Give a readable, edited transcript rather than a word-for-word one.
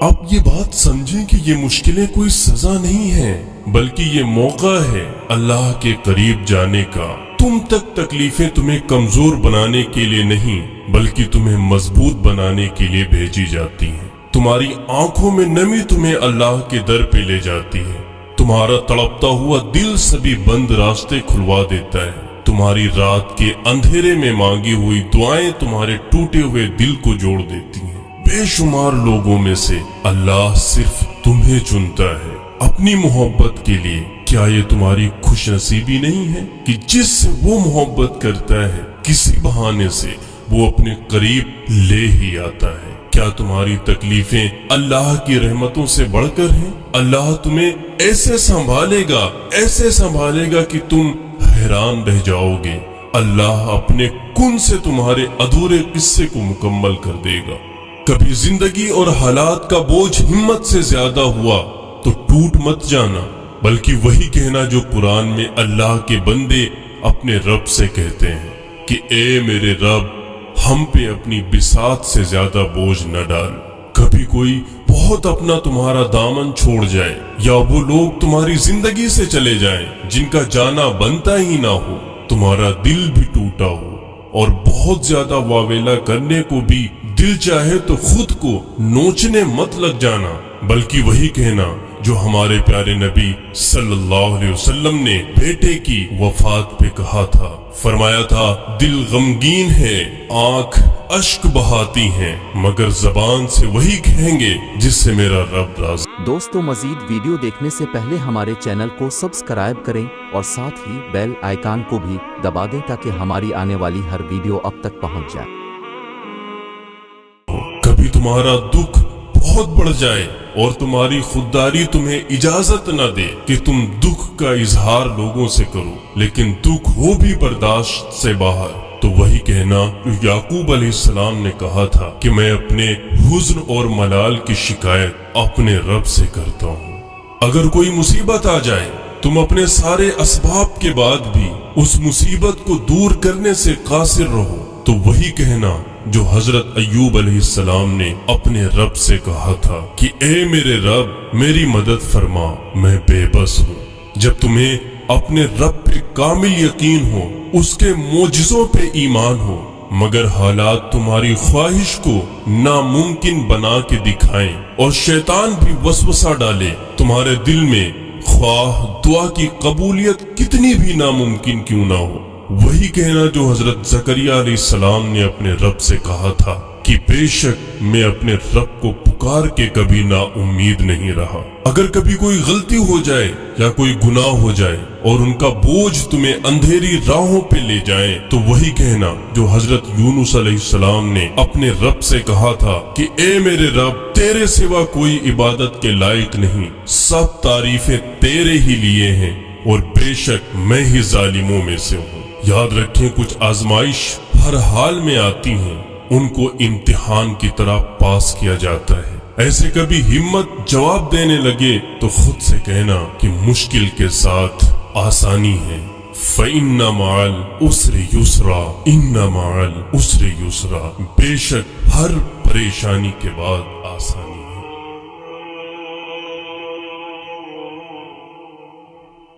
आप ये बात समझें कि ये मुश्किलें कोई सजा नहीं है, बल्कि ये मौका है अल्लाह के करीब जाने का। तुम तक तकलीफें तुम्हें कमजोर बनाने के लिए नहीं, बल्कि तुम्हें मजबूत बनाने के लिए भेजी जाती हैं। तुम्हारी आंखों में नमी तुम्हें अल्लाह के दर पे ले जाती है। तुम्हारा तड़पता हुआ दिल सभी बंद रास्ते खुलवा देता है। तुम्हारी रात के अंधेरे में मांगी हुई दुआएं तुम्हारे टूटे हुए दिल को जोड़ देती हैं। बेशुमार लोगों में से अल्लाह सिर्फ तुम्हें चुनता है अपनी मोहब्बत के लिए। क्या ये तुम्हारी खुशनसीबी नहीं है कि जिससे वो मोहब्बत करता है किसी बहाने से वो अपने करीब ले ही आता है। क्या तुम्हारी तकलीफें अल्लाह की रहमतों से बढ़कर हैं? अल्लाह तुम्हें ऐसे संभालेगा कि तुम हैरान रह जाओगे। अल्लाह अपने कुन से तुम्हारे अधूरे किस्से को मुकम्मल कर देगा। कभी जिंदगी और हालात का बोझ हिम्मत से ज्यादा हुआ तो टूट मत जाना, बल्कि वही कहना जो कुरान में अल्लाह के बंदे अपने रब से कहते हैं कि ए मेरे रब, हम पे अपनी बिसात से ज्यादा बोझ न डाल। कभी कोई बहुत अपना तुम्हारा दामन छोड़ जाए, या वो लोग तुम्हारी जिंदगी से चले जाएं जिनका जाना बनता ही ना हो, तुम्हारा दिल भी टूटा हो और बहुत ज्यादा वावेला करने को भी दिल चाहे तो खुद को नोचने मत लग जाना, बल्कि वही कहना जो हमारे प्यारे नबी सल्लल्लाहु अलैहि वसल्लम ने बेटे की वफात पे कहा था। फरमाया था, दिल गमगीन है, आंख अश्क बहाती हैं, मगर जबान से वही कहेंगे जिससे मेरा रब राज़ी। दोस्तों, मजीद वीडियो देखने से पहले हमारे चैनल को सब्सक्राइब करें और साथ ही बेल आइकन को भी दबा दें ताकि हमारी आने वाली हर वीडियो अब तक पहुंच जाए। कभी तुम्हारा दुख बहुत बढ़ जाए और तुम्हारी खुददारी तुम्हें इजाजत न दे कि तुम दुख का इजहार लोगों से करो, लेकिन दुख हो भी बर्दाश्त से बाहर, तो वही कहना जो याकूब अलैहिस्सलाम ने कहा था कि मैं अपने हुज्न और मलाल की शिकायत अपने रब से करता हूँ। अगर कोई मुसीबत आ जाए, तुम अपने सारे असबाब के बाद भी उस मुसीबत को दूर करने से कासिर रहो, तो वही कहना जो हजरत अय्यूब अलैहिस्सलाम ने अपने रब से कहा था कि ए मेरे रब, मेरी मदद फरमा, मैं बेबस हूँ। जब तुम्हें अपने रब पे कामिल यकीन हो, उसके मोजिज़ों पे ईमान हो, मगर हालात तुम्हारी ख्वाहिश को नामुमकिन बना के दिखाएं और शैतान भी वसवसा डाले तुम्हारे दिल में, ख्वाह दुआ की कबूलियत कितनी भी नामुमकिन क्यों ना हो, वही कहना जो हजरत ज़करिया अलैहिस्सलाम ने अपने रब से कहा था कि बेशक मैं अपने रब को पुकार के कभी ना उम्मीद नहीं रहा। अगर कभी कोई गलती हो जाए या कोई गुनाह हो जाए और उनका बोझ तुम्हें अंधेरी राहों पे ले जाए, तो वही कहना जो हजरत यूनुस अलैहिस्सलाम ने अपने रब से कहा था कि ए मेरे रब, तेरे सिवा कोई इबादत के लायक नहीं, सब तारीफें तेरे ही लिए हैं और बेशक मैं ही जालिमों में से हूँ। याद रखें, कुछ आजमाइश हर हाल में आती हैं, उनको इम्तिहान की तरह पास किया जाता है। ऐसे कभी हिम्मत जवाब देने लगे तो खुद से कहना कि मुश्किल के साथ आसानी है। फ़इन्ना मअल उस्रि युस्रा, इन्ना मअल उस्रि युस्रा, बेशक हर परेशानी के बाद आसानी।